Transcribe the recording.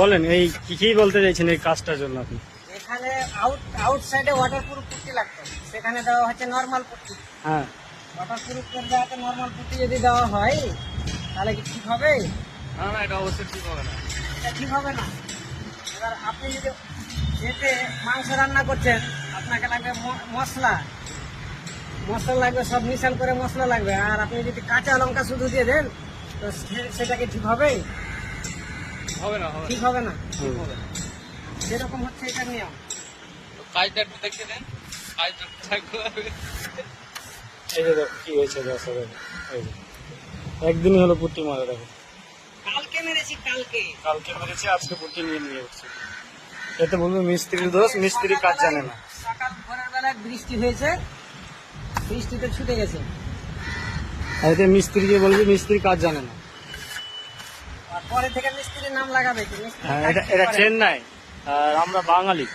বলেন এই কি বলতে চাইছেন এই কাজটার জন্য আপনি? এখানে আউটসাইডে ওয়াটারপ্রুফ পুট্টি লাগতো, সেখানে দেওয়া হচ্ছে নর্মাল পুট্টি। হ্যাঁ, ওয়াটারপ্রুফ করে দেওয়াতে নর্মাল পুট্টি যদি দেওয়া হয় তাহলে কি ঠিক হবে? না না, এটা অবশ্যই ঠিক হবে না। এটা ঠিক হবে না। এবার আপনি যদি এতে মাংস রান্না করছেন, আপনাকে লাগবে মশলা লাগবে, সব মিশাল করে মশলা লাগবে। আর আপনি যদি কাঁচা লঙ্কা শুধু দিয়ে দেন তো সেটা কি ঠিক হবে? হবে না, ঠিক হবে না। হবে না। যেরকম হচ্ছে এটা নিয়ম। কাজটা একটু দেখে দেন, কাজটা থাকবে। এই যে দেখো কি হয়েছে দর্শক, এই যে একদিনই হলো পুট্টি মারা, দেখো কালকে মেরেছি, কালকে মেরেছে, আজকে পুট্টি নিয়ে উঠছে। এতে বলবো মিস্ত্রির দোষ, মিস্ত্রি কাজ জানে না। সকাল ভোরের বেলায় বৃষ্টি হয়েছে, বৃষ্টিতে ছুটে গেছে। আর এতে মিস্ত্রিকে বলবে মিস্ত্রি কাজ জানে না। আর পরে থেকে মিস্ত্রির নাম লাগাবে কি? মিস্ত্রি হ্যাঁ, কাজ এটা কি এটা করে? চেন্নাই আর আমরা বাঙালি।